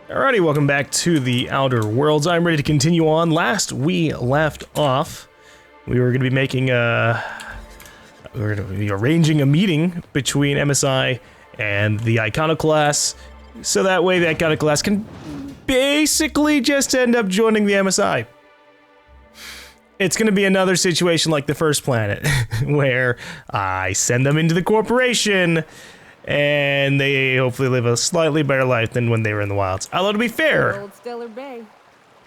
Alrighty, welcome back to the Outer Worlds. I'm ready to continue on. Last we left off, we were going to be making we're going to be arranging a meeting between MSI and the Iconoclasts, so that way the Iconoclasts can basically just end up joining the MSI. It's going to be another situation like the first planet, where I send them into the corporation, and they hopefully live a slightly better life than when they were in the wilds. Although, to be fair... Old Stellar Bay.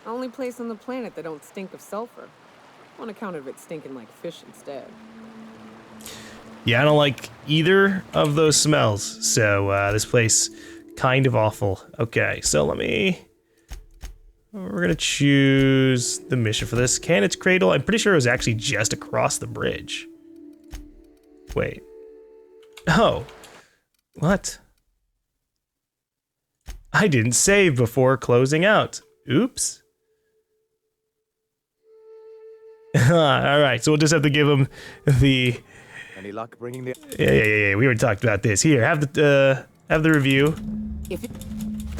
Only place on the planet that don't stink of sulfur. On account of it stinking like fish instead. Yeah, I don't like either of those smells, so this place, kind of awful. Okay, so let me... We're gonna choose the mission for this. Cannon's Cradle, I'm pretty sure it was actually just across the bridge. Wait. Oh. What? I didn't save before closing out. Oops. Alright, so we'll just have to give him the... Any luck bringing the... Yeah. We already talked about this. Here, have the review.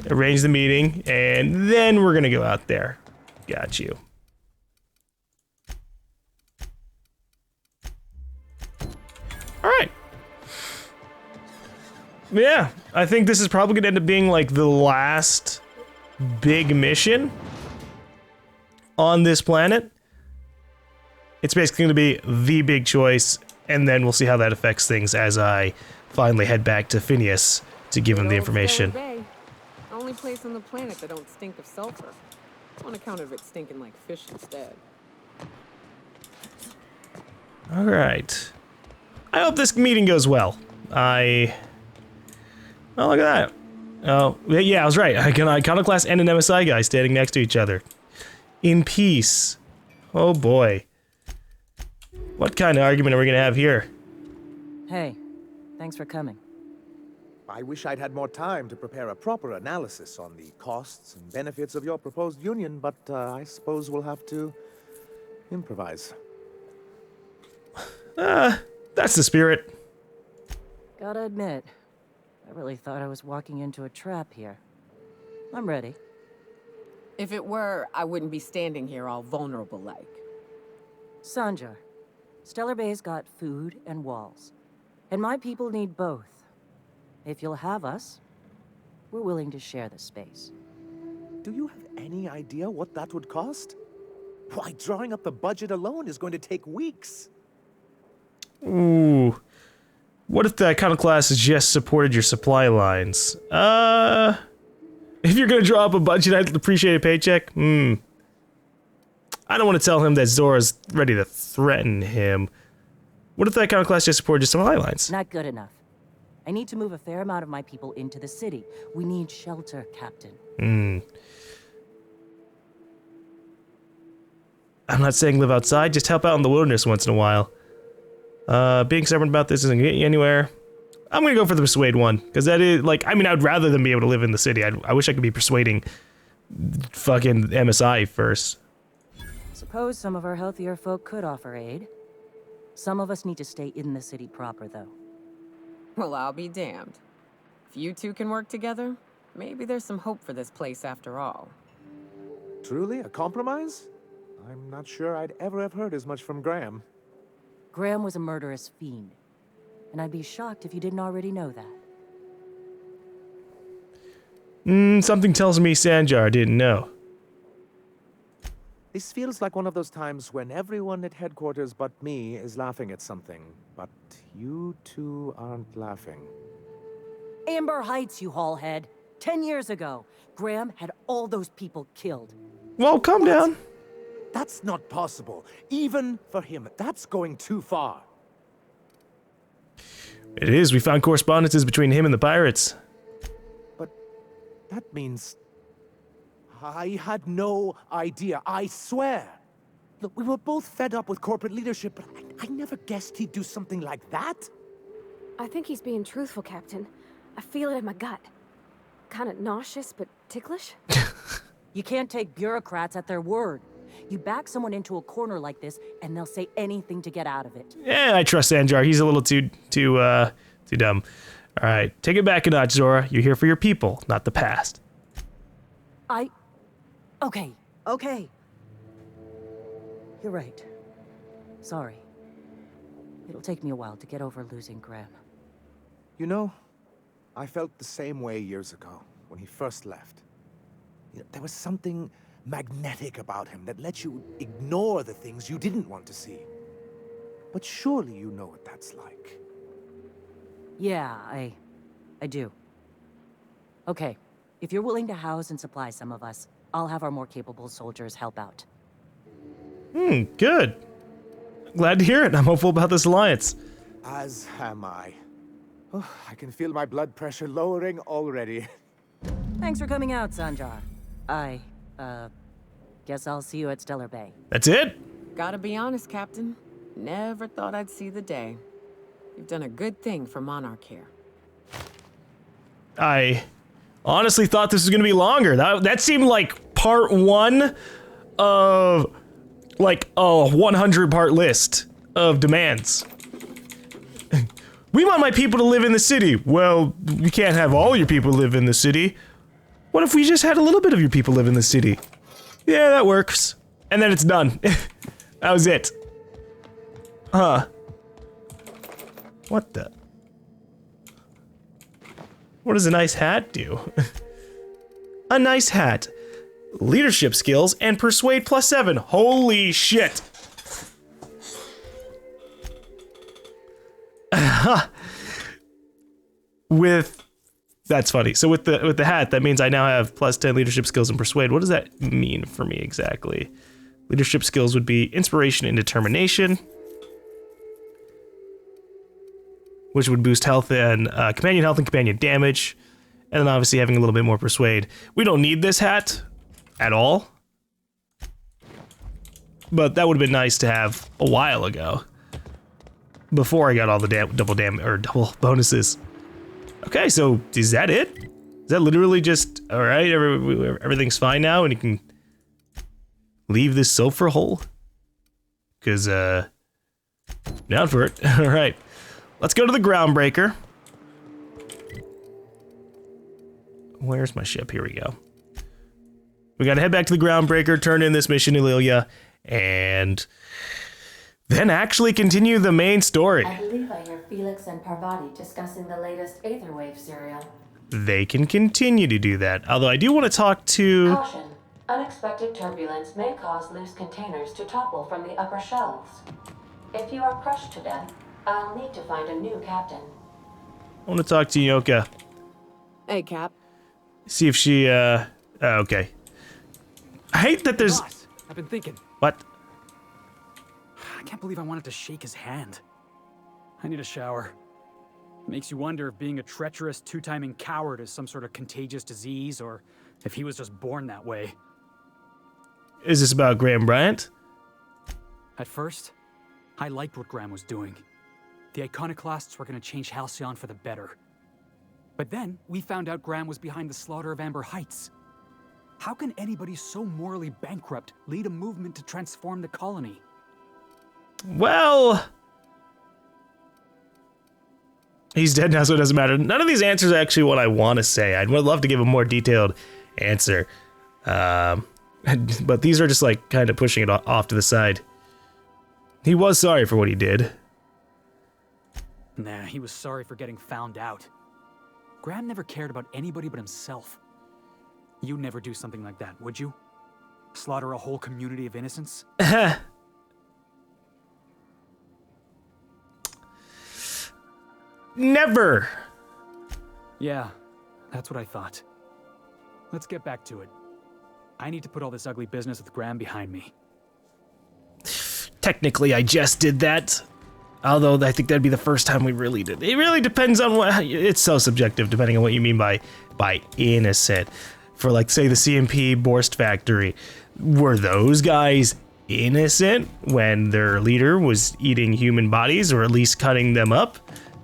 Arrange the meeting, and then we're gonna go out there. Got you. Alright. Yeah, I think this is probably gonna end up being like the last big mission on this planet. It's basically gonna be the big choice, and then we'll see how that affects things as I finally head back to Phineas to give him the information. Only place on the planet that don't stink of sulfur. On account of it stinking like fish instead. Alright. I hope this meeting goes well. Oh, look at that. Oh, yeah, I was right. Iconoclast and an MSI guy standing next to each other. In peace. Oh boy. What kind of argument are we gonna have here? Hey, thanks for coming. I wish I'd had more time to prepare a proper analysis on the costs and benefits of your proposed union, but I suppose we'll have to improvise. That's the spirit. Gotta admit, I really thought I was walking into a trap here. I'm ready. If it were, I wouldn't be standing here all vulnerable like. Sanjar, Stellar Bay's got food and walls, and my people need both. If you'll have us, we're willing to share the space. Do you have any idea what that would cost? Why, drawing up the budget alone is going to take weeks. Ooh. What if the Iconoclast just supported your supply lines? If you're gonna draw up a budget, I'd appreciate a paycheck. I don't want to tell him that Zora's ready to threaten him. What if the Iconoclast just supported your supply lines? Not good enough. I need to move a fair amount of my people into the city. We need shelter, Captain. I'm not saying live outside, just help out in the wilderness once in a while. Being stubborn about this isn't gonna get you anywhere. I'm gonna go for the persuade one, because that is, like, I mean, I'd rather than be able to live in the city. I wish I could be persuading fucking MSI first. Suppose some of our healthier folk could offer aid. Some of us need to stay in the city proper, though. Well, I'll be damned. If you two can work together, maybe there's some hope for this place after all. Truly, a compromise? I'm not sure I'd ever have heard as much from Graham. Graham was a murderous fiend, and I'd be shocked if you didn't already know that. Something tells me Sanjar didn't know. This feels like one of those times when everyone at headquarters but me is laughing at something, but you two aren't laughing. Amber Heights, you haulhead. 10 years ago, Graham had all those people killed. Well, calm down. That's not possible. Even for him, that's going too far. It is. We found correspondences between him and the pirates. But that means... I had no idea, I swear. Look, we were both fed up with corporate leadership, but I never guessed he'd do something like that. I think he's being truthful, Captain. I feel it in my gut. Kinda nauseous, but ticklish. You can't take bureaucrats at their word. You back someone into a corner like this, and they'll say anything to get out of it. Yeah, I trust Sanjar. He's a little too dumb. All right, take it back a notch, Zora. You're here for your people, not the past. Okay, okay. You're right. Sorry. It'll take me a while to get over losing Graham. You know, I felt the same way years ago, when he first left. You know, there was something magnetic about him that let you ignore the things you didn't want to see. But surely you know what that's like. Yeah, I do. Okay, if you're willing to house and supply some of us, I'll have our more capable soldiers help out. Good. Glad to hear it. I'm hopeful about this alliance. As am I. Oh, I can feel my blood pressure lowering already. Thanks for coming out, Sanjar. I, guess I'll see you at Stellar Bay. That's it? Gotta be honest, Captain. Never thought I'd see the day. You've done a good thing for Monarch here. I honestly thought this was going to be longer. That seemed like part 1 of like a 100-part list of demands. We want my people to live in the city. Well, we can't have all your people live in the city. What if we just had a little bit of your people live in the city? Yeah, that works. And then it's done. That was it. Huh. What the? What does a nice hat do? A nice hat. Leadership skills and persuade +7. Holy shit. That's funny. So with the hat, that means I now have +10 leadership skills and persuade. What does that mean for me exactly? Leadership skills would be inspiration and determination, which would boost health and companion damage, and then obviously having a little bit more persuade. We don't need this hat at all, but that would have been nice to have a while ago, before I got all the double bonuses. Okay, so is that it? Is that literally just all right? Everything's fine now, and you can leave this sulfur hole? Cause down for it. All right. Let's go to the groundbreaker. Where's my ship? Here we go. We gotta head back to the groundbreaker, turn in this mission to Lilia, and then actually continue the main story. I believe I hear Felix and Parvati discussing the latest Aetherwave serial. They can continue to do that. Although I do want to talk to... Caution. Unexpected turbulence may cause loose containers to topple from the upper shelves. If you are crushed to death, I'll need to find a new captain. I want to talk to Yoka. Hey, Cap. See if she, okay. I hate that there's... Boss, I've been thinking. What? I can't believe I wanted to shake his hand. I need a shower. Makes you wonder if being a treacherous, two-timing coward is some sort of contagious disease, or if he was just born that way. Is this about Graham Bryant? At first, I liked what Graham was doing. The Iconoclasts were going to change Halcyon for the better. But then, we found out Graham was behind the slaughter of Amber Heights. How can anybody so morally bankrupt lead a movement to transform the colony? Well... He's dead now, so it doesn't matter. None of these answers are actually what I want to say. I'd love to give a more detailed answer. But these are just like kind of pushing it off to the side. He was sorry for what he did. Nah, he was sorry for getting found out. Graham never cared about anybody but himself. You'd never do something like that, would you? Slaughter a whole community of innocents? Never! Yeah, that's what I thought. Let's get back to it. I need to put all this ugly business with Graham behind me. Technically, I just did that. Although, I think that'd be the first time we really did. It really depends on what... It's so subjective, depending on what you mean by innocent. For, like, say, the CMP Borst Factory. Were those guys innocent when their leader was eating human bodies, or at least cutting them up?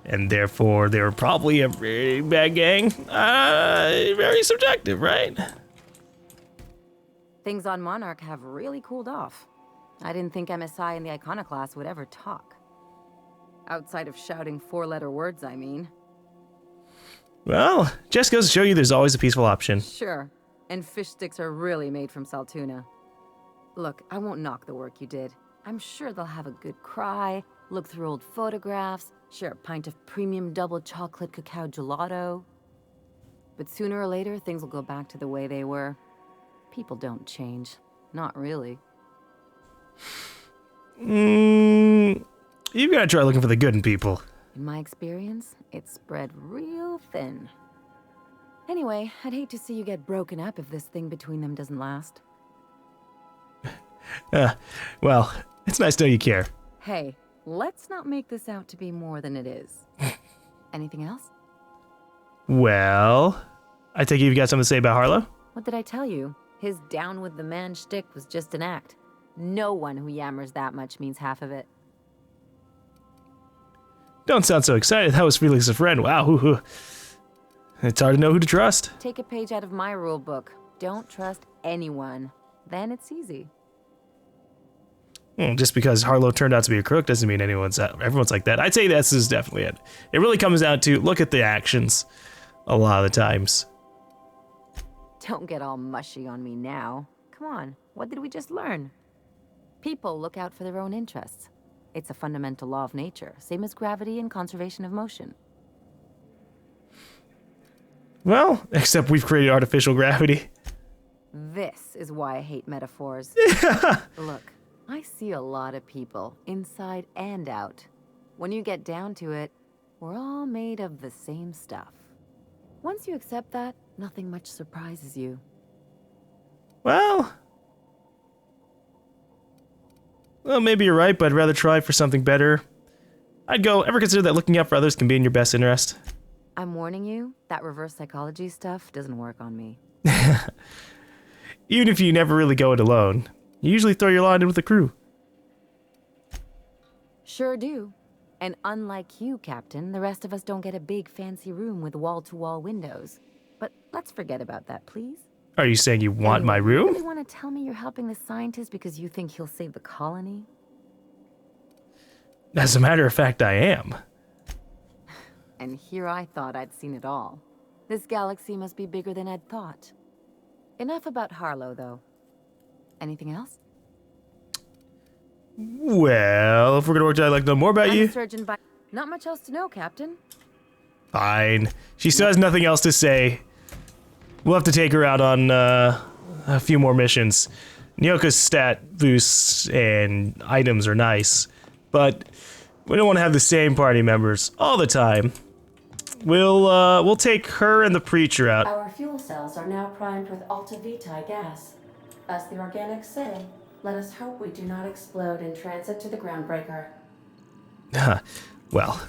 And therefore, they were probably a very bad gang? Very subjective, right? Things on Monarch have really cooled off. I didn't think MSI and the Iconoclasts would ever talk. Outside of shouting four-letter words, I mean. Well, just goes to show you there's always a peaceful option. Sure. And fish sticks are really made from saltuna. Look, I won't knock the work you did. I'm sure they'll have a good cry, look through old photographs, share a pint of premium double chocolate cacao gelato. But sooner or later, things will go back to the way they were. People don't change. Not really. You've got to try looking for the good in people. In my experience, it's spread real thin. Anyway, I'd hate to see you get broken up if this thing between them doesn't last. Well, it's nice to know you care. Hey, let's not make this out to be more than it is. Anything else? Well, I take it you've got something to say about Harlow? What did I tell you? His down with the man shtick was just an act. No one who yammers that much means half of it. Don't sound so excited. That was Felix's friend. Wow. It's hard to know who to trust. Take a page out of my rule book. Don't trust anyone. Then it's easy. Just because Harlow turned out to be a crook doesn't mean everyone's like that. I'd say this is definitely it. It really comes down to look at the actions a lot of the times. Don't get all mushy on me now. Come on, what did we just learn? People look out for their own interests. It's a fundamental law of nature, same as gravity and conservation of motion. Well, except we've created artificial gravity. This is why I hate metaphors. Look, I see a lot of people, inside and out. When you get down to it, we're all made of the same stuff. Once you accept that, nothing much surprises you. Well, maybe you're right, but I'd rather try for something better. Ever consider that looking out for others can be in your best interest? I'm warning you, that reverse psychology stuff doesn't work on me. Even if you never really go it alone, you usually throw your lot in with the crew. Sure do. And unlike you, Captain, the rest of us don't get a big fancy room with wall-to-wall windows. But let's forget about that, please. Are you saying you want my You room? really want to tell me you're helping the scientist because you think he'll save the colony? As a matter of fact, I am. And here I thought I'd seen it all. This galaxy must be bigger than I'd thought. Enough about Harlow, though. Anything else? Well, if we're gonna work together, I'd like to know more about I'm you. a surgeon by... Not much else to know, Captain. Fine. She still has nothing else to say. We'll have to take her out on a few more missions. Nyoka's stat boosts and items are nice, but we don't want to have the same party members all the time. We'll take her and the preacher out. Our fuel cells are now primed with Alta Vitae gas. As the organics say, let us hope we do not explode in transit to the groundbreaker. Well,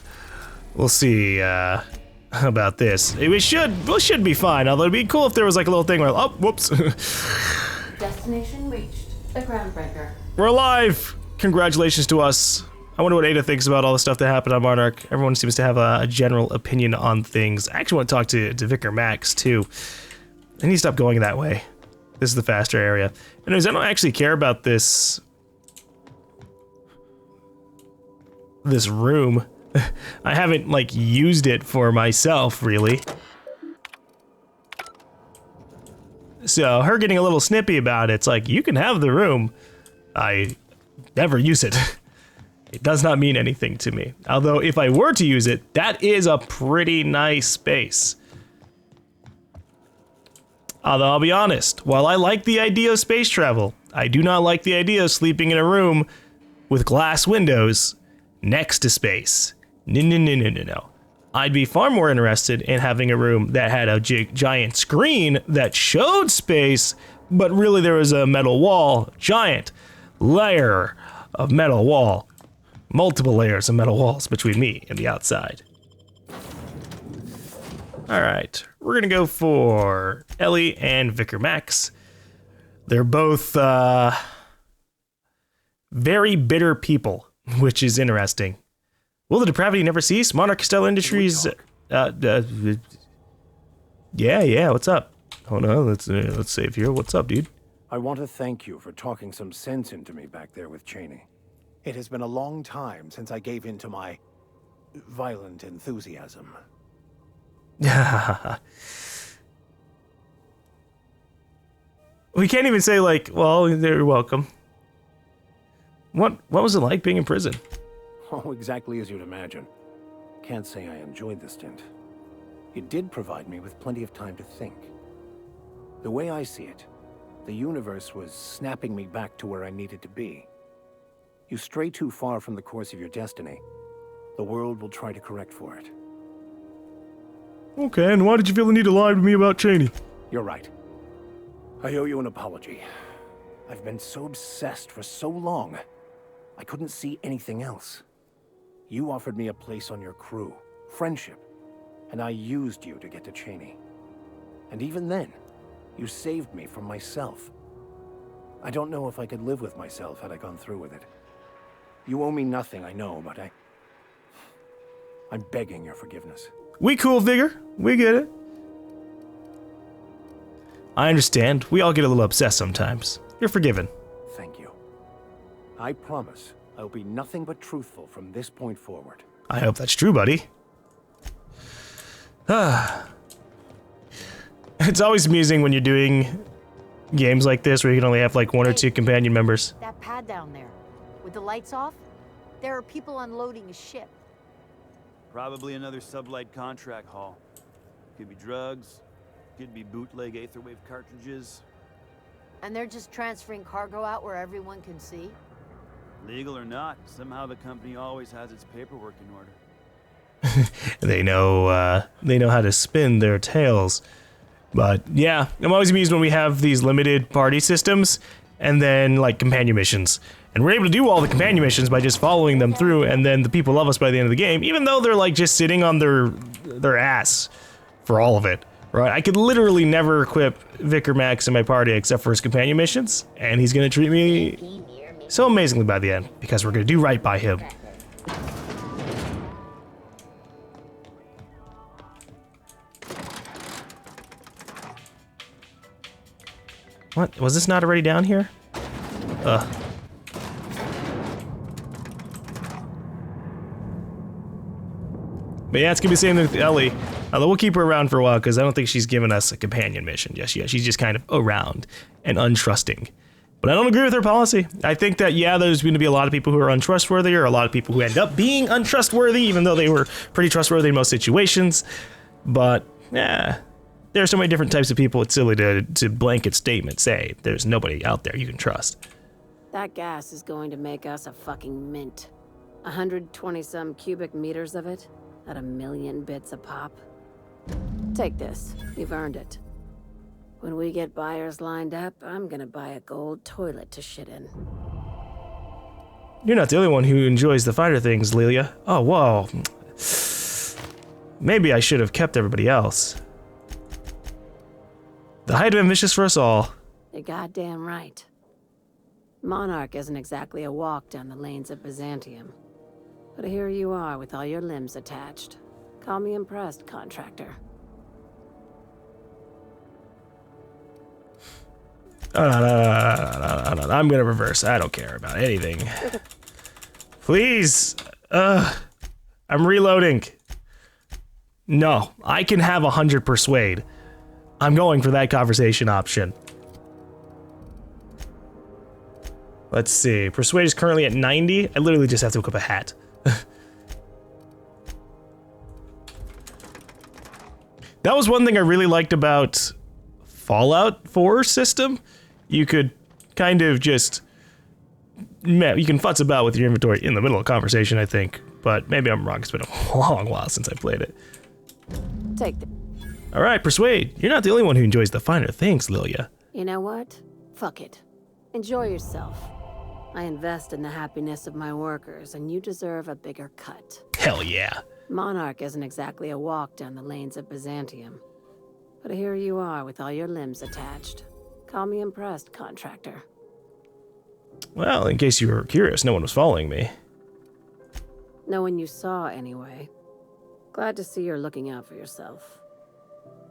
we'll see about this. We should be fine, although it'd be cool if there was like a little thing where, oh, whoops. Destination reached, the groundbreaker. We're alive! Congratulations to us. I wonder what Ada thinks about all the stuff that happened on Monarch. Everyone seems to have a general opinion on things. I actually want to talk to Vicar Max, too. I need to stop going that way. This is the faster area. Anyways, I don't actually care about this room. I haven't, like, used it for myself, really. So, her getting a little snippy about it's like, you can have the room. I never use it. It does not mean anything to me. Although, if I were to use it, that is a pretty nice space. Although, I'll be honest, while I like the idea of space travel, I do not like the idea of sleeping in a room with glass windows next to space. No. I'd be far more interested in having a room that had a giant screen that showed space, but really there was a metal wall, giant layer of metal wall, multiple layers of metal walls between me and the outside. All right, we're gonna go for Ellie and Vicar Max. They're both very bitter people, which is interesting. Will the depravity never cease? Monarch Stellar Industries. Yeah. What's up? Hold on. Let's save here. What's up, dude? I want to thank you for talking some sense into me back there with Cheney. It has been a long time since I gave in to my violent enthusiasm. We can't even say like, well, they're welcome. What was it like being in prison? Oh, exactly as you'd imagine. Can't say I enjoyed the stint. It did provide me with plenty of time to think. The way I see it, the universe was snapping me back to where I needed to be. You stray too far from the course of your destiny, the world will try to correct for it. Okay, and why did you feel the need to lie to me about Cheney? You're right. I owe you an apology. I've been so obsessed for so long, I couldn't see anything else. You offered me a place on your crew, friendship, and I used you to get to Cheney. And even then, you saved me from myself. I don't know if I could live with myself had I gone through with it. You owe me nothing, I know, but I'm begging your forgiveness. We cool, Vigor. We get it. I understand. We all get a little obsessed sometimes. You're forgiven. Thank you. I promise I'll be nothing but truthful from this point forward. I hope that's true, buddy. It's always amusing when you're doing games like this where you can only have like one or two companion members. That pad down there, with the lights off, there are people unloading a ship. Probably another sublight contract haul. Could be drugs, could be bootleg Aetherwave cartridges. And they're just transferring cargo out where everyone can see? Legal or not, somehow the company always has its paperwork in order. They know how to spin their tails. But yeah, I'm always amused when we have these limited party systems and then like companion missions. And we're able to do all the companion missions by just following them through, and then the people love us by the end of the game, even though they're like just sitting on their ass for all of it. Right? I could literally never equip Vicar Max in my party except for his companion missions, and he's gonna treat me so amazingly by the end, because we're gonna do right by him. What? Was this not already down here? Ugh. But yeah, it's gonna be the same thing with Ellie. Although we'll keep her around for a while because I don't think she's given us a companion mission just yet. She's just kind of around and untrusting. But I don't agree with her policy. I think that, yeah, there's going to be a lot of people who are untrustworthy, or a lot of people who end up being untrustworthy, even though they were pretty trustworthy in most situations. But, yeah, there are so many different types of people, it's silly to blanket statement say there's nobody out there you can trust. That gas is going to make us a fucking mint. 120-some cubic meters of it, at 1,000,000 bits a pop. Take this. You've earned it. When we get buyers lined up, I'm gonna buy a gold toilet to shit in. You're not the only one who enjoys the finer things, Lilia. Oh, whoa. Maybe I should have kept everybody else. The height of ambitious for us all. You're goddamn right. Monarch isn't exactly a walk down the lanes of Byzantium. But here you are with all your limbs attached. Call me impressed, contractor. No. I'm gonna reverse. I don't care about anything. Please. I'm reloading. No, I can have 100 persuade. I'm going for that conversation option. Let's see. Persuade is currently at 90. I literally just have to equip a hat. That was one thing I really liked about Fallout 4 system. You could kind of just, you can futz about with your inventory in the middle of conversation, I think. But maybe I'm wrong. It's been a long while since I played it. Take the... All right, Persuade. You're not the only one who enjoys the finer things, Lilia. You know what? Fuck it. Enjoy yourself. I invest in the happiness of my workers, and you deserve a bigger cut. Hell yeah. Monarch isn't exactly a walk down the lanes of Byzantium. But here you are with all your limbs attached. Call me impressed, contractor. Well, in case you were curious, no one was following me. No one you saw, anyway. Glad to see you're looking out for yourself.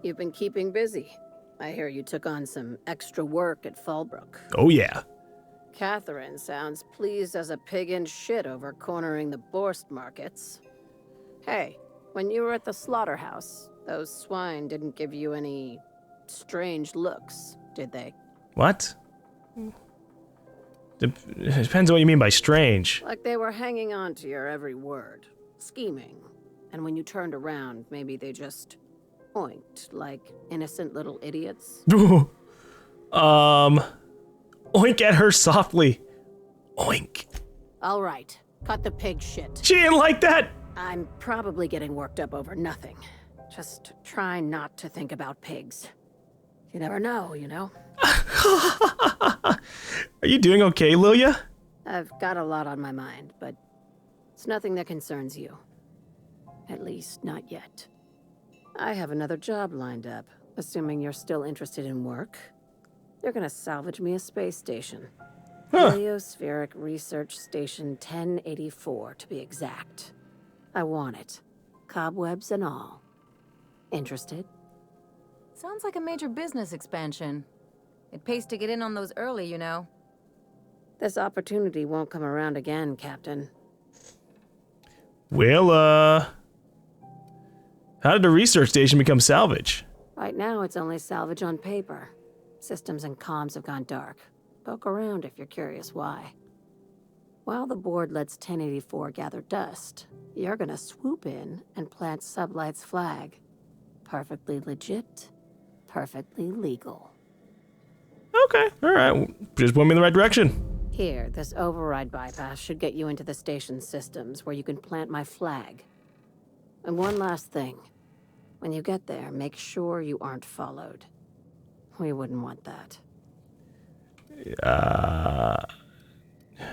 You've been keeping busy. I hear you took on some extra work at Fallbrook. Oh yeah. Catherine sounds pleased as a pig in shit over cornering the Borst markets. Hey, when you were at the slaughterhouse, those swine didn't give you any strange looks, did they? What? Depends on what you mean by strange. Like they were hanging on to your every word, scheming. And when you turned around, maybe they just oinked like innocent little idiots. Oink at her softly. Oink. All right, cut the pig shit. She didn't like that. I'm probably getting worked up over nothing. Just try not to think about pigs. You never know, you know? Are you doing okay, Lilia? I've got a lot on my mind, but it's nothing that concerns you. At least, not yet. I have another job lined up, assuming you're still interested in work. They're gonna salvage me a space station. Heliospheric Research Station 1084, to be exact. I want it. Cobwebs and all. Interested? Sounds like a major business expansion. It pays to get in on those early, you know. This opportunity won't come around again, Captain. Well, how did the research station become salvage? Right now, it's only salvage on paper. Systems and comms have gone dark. Poke around if you're curious why. While the board lets 1084 gather dust, you're gonna swoop in and plant Sublight's flag. Perfectly legit, perfectly legal. Okay, alright. Just point me in the right direction. Here, this override bypass should get you into the station's systems where you can plant my flag. And one last thing. When you get there, make sure you aren't followed. We wouldn't want that.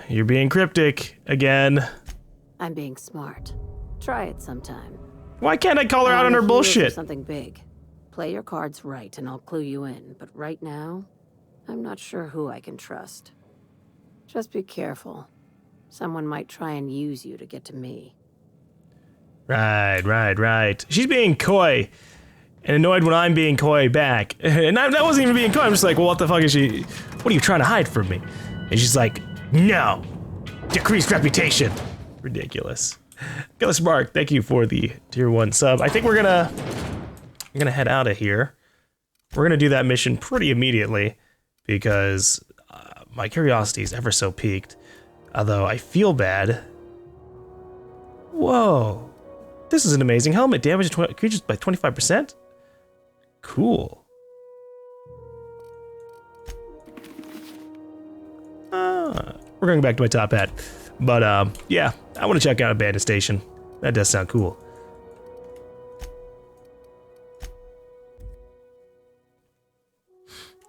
You're being cryptic again. I'm being smart. Try it sometime. Why can't I call her out on her I'm here for bullshit? Something big. Play your cards right and I'll clue you in. But right now, I'm not sure who I can trust. Just be careful. Someone might try and use you to get to me. Right. She's being coy. And annoyed when I'm being coy back. And that wasn't even being coy. I'm just like, well, what the fuck is she... What are you trying to hide from me? And she's like, no. Decreased reputation. Ridiculous. Ghost Mark, thank you for the tier 1 sub. I think we're gonna head out of here. We're gonna do that mission pretty immediately because my curiosity is ever so piqued. Although I feel bad. Whoa. This is an amazing helmet. Damages creatures by 25%? Cool. We're going back to my top hat. But, yeah, I want to check out Abandoned Station. That does sound cool.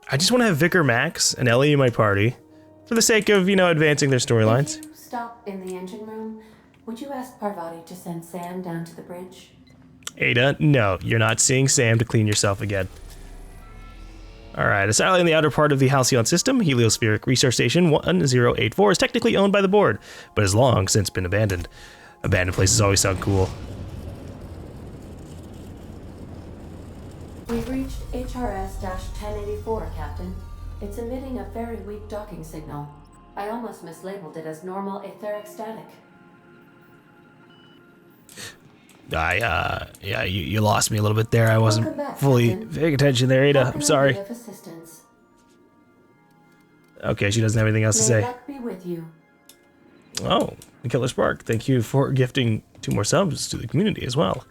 I just want to have Vicar Max and Ellie in my party for the sake of, you know, advancing their storylines. If you stop in the engine room, would you ask Parvati to send Sam down to the bridge? Ada, no, you're not seeing Sam to clean yourself again. Alright, a satellite in the outer part of the Halcyon system, Heliospheric Research Station 1084, is technically owned by the board, but has long since been abandoned. Abandoned places always sound cool. We've reached HRS-1084, Captain. It's emitting a very weak docking signal. I almost mislabeled it as normal etheric static. Yeah, you lost me a little bit there. I wasn't fully paying attention there, Ada. I'm sorry. Okay, she doesn't have anything else to say. May luck be with you. Oh, the Killer Spark. Thank you for gifting 2 more subs to the community as well.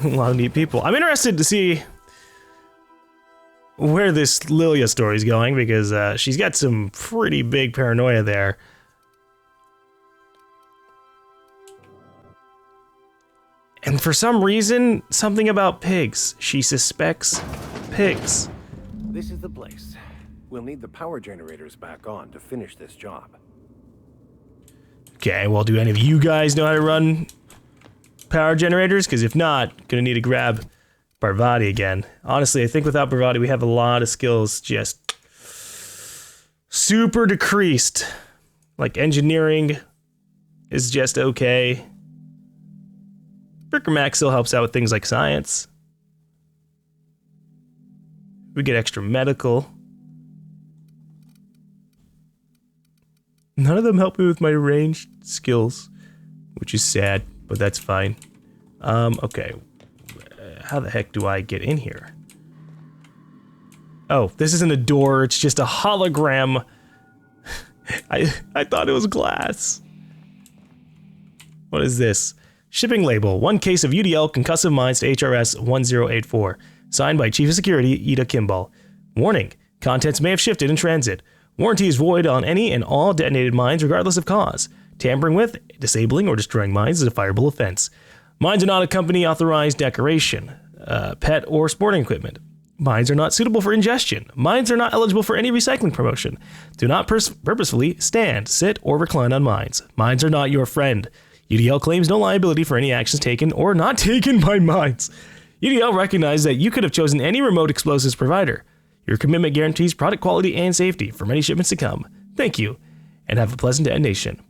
A lot of neat people. I'm interested to see where this Lilia story is going because she's got some pretty big paranoia there. And for some reason, something about pigs. She suspects pigs. This is the place. We'll need the power generators back on to finish this job. Okay, well, do any of you guys know how to run power generators? Because if not, gonna need to grab Parvati again. Honestly, I think without Parvati, we have a lot of skills just super decreased. Like engineering is just okay. Vicar Max still helps out with things like science. We get extra medical. None of them help me with my ranged skills, which is sad, but that's fine. Okay. How the heck do I get in here? Oh, this isn't a door, it's just a hologram. I thought it was glass. What is this? Shipping label, 1 case of UDL concussive mines to HRS 1084. Signed by Chief of Security, Ida Kimball. Warning, contents may have shifted in transit. Warranty is void on any and all detonated mines regardless of cause. Tampering with, disabling, or destroying mines is a fireable offense. Mines are not a company authorized decoration, pet, or sporting equipment. Mines are not suitable for ingestion. Mines are not eligible for any recycling promotion. Do not purposefully stand, sit, or recline on mines. Mines are not your friend. UDL claims no liability for any actions taken or not taken by mines. UDL recognizes that you could have chosen any remote explosives provider. Your commitment guarantees product quality and safety for many shipments to come. Thank you, and have a pleasant detonation.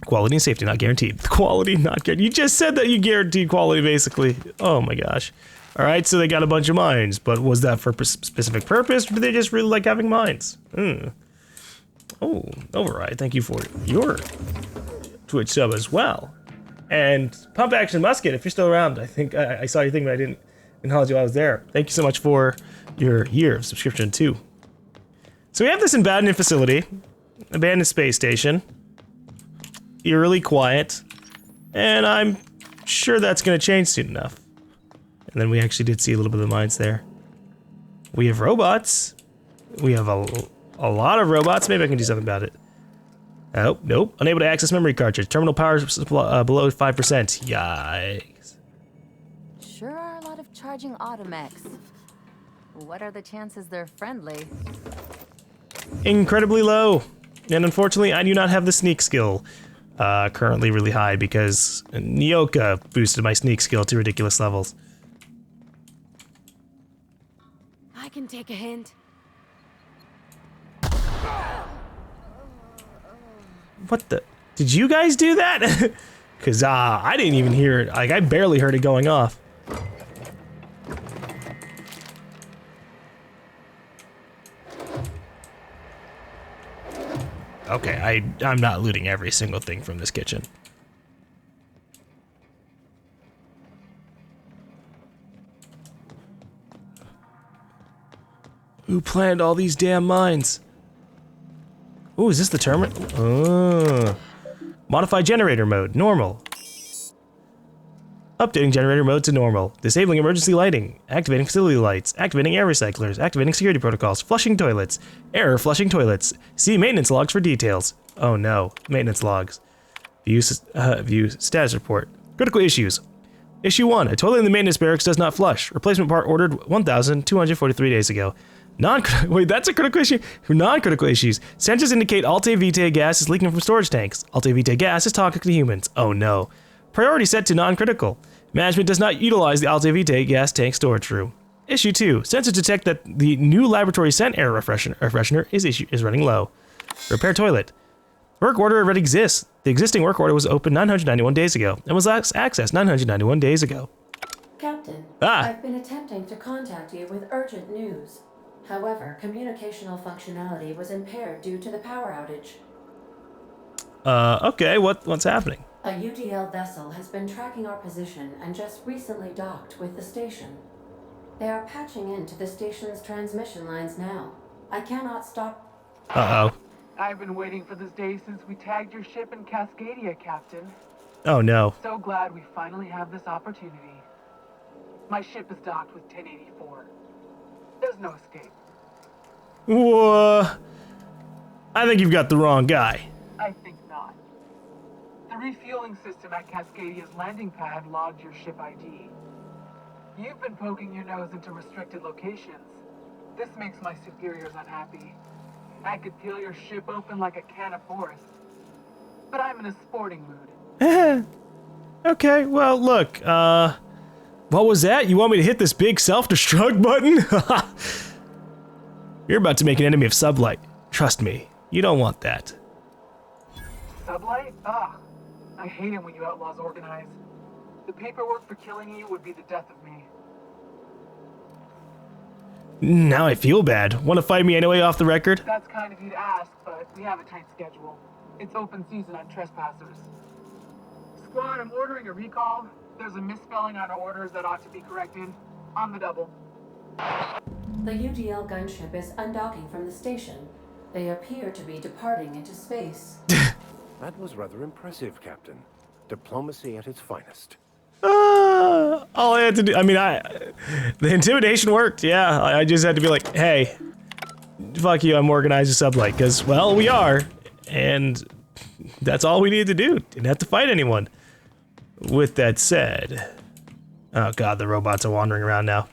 Quality and safety not guaranteed. Quality not guaranteed. You just said that you guaranteed quality, basically. Oh my gosh. All right, so they got a bunch of mines, but was that for a specific purpose, or do they just really like having mines? Oh, Override, thank you for your Twitch sub as well. And Pump Action Musket, if you're still around, I think I saw your thing, but I didn't acknowledge you while I was there. Thank you so much for your year of subscription too. So we have this abandoned facility, abandoned space station, eerily quiet, and I'm sure that's going to change soon enough. And then we actually did see a little bit of the mines there. We have robots. We have a lot of robots. Maybe I can do something about it. Oh, nope. Unable to access memory cartridge. Terminal power below 5%. Yikes. Sure are a lot of charging automechs. What are the chances they're friendly? Incredibly low. And unfortunately, I do not have the sneak skill currently really high because Nyoka boosted my sneak skill to ridiculous levels. I can take a hint. What the? Did you guys do that? Because I didn't even hear it. Like, I barely heard it going off. Okay, I'm not looting every single thing from this kitchen. Who planned all these damn mines? Ooh, is this the terminal? Oh. Modify generator mode, normal. Updating generator mode to normal. Disabling emergency lighting. Activating facility lights. Activating air recyclers. Activating security protocols. Flushing toilets. Error flushing toilets. See maintenance logs for details. Oh no, maintenance logs. View status report. Critical issues. Issue 1. A toilet in the maintenance barracks does not flush. Replacement part ordered 1,243 days ago. Wait, that's a critical issue? Non-critical issues. Sensors indicate Alt-A Vitae gas is leaking from storage tanks. Alt-A Vitae gas is toxic to humans. Oh no. Priority set to non-critical. Management does not utilize the Alt-A Vitae gas tank storage room. Issue 2. Sensors detect that the new laboratory scent air refreshener is running low. Repair toilet. Work order already exists. The existing work order was opened 991 days ago and was accessed 991 days ago. Captain, I've been attempting to contact you with urgent news. However, communicational functionality was impaired due to the power outage. Okay, what's happening? A UDL vessel has been tracking our position and just recently docked with the station. They are patching into the station's transmission lines now. I cannot stop. Uh-oh. I've been waiting for this day since we tagged your ship in Cascadia, Captain. Oh no. So glad we finally have this opportunity. My ship is docked with 1084. There's no escape. Whoa. I think you've got the wrong guy. I think not. The refueling system at Cascadia's landing pad logged your ship ID. You've been poking your nose into restricted locations. This makes my superiors unhappy. I could peel your ship open like a can of Forest. But I'm in a sporting mood. Okay, well, look, what was that? You want me to hit this big self-destruct button? You're about to make an enemy of Sublight. Trust me, you don't want that. Sublight? Ah, I hate it when you outlaws organize. The paperwork for killing you would be the death of me. Now I feel bad. Want to fight me anyway off the record? That's kind of you to ask, but we have a tight schedule. It's open season on trespassers. Squad, I'm ordering a recall. There's a misspelling on our orders that ought to be corrected. On the double. The UDL gunship is undocking from the station. They appear to be departing into space. That was rather impressive, Captain. Diplomacy at its finest. All I had to do, I mean, the intimidation worked, yeah. I just had to be like, hey, fuck you, I'm organized a sublight, because, well, we are, and that's all we needed to do. Didn't have to fight anyone. With that said, oh god, the robots are wandering around now.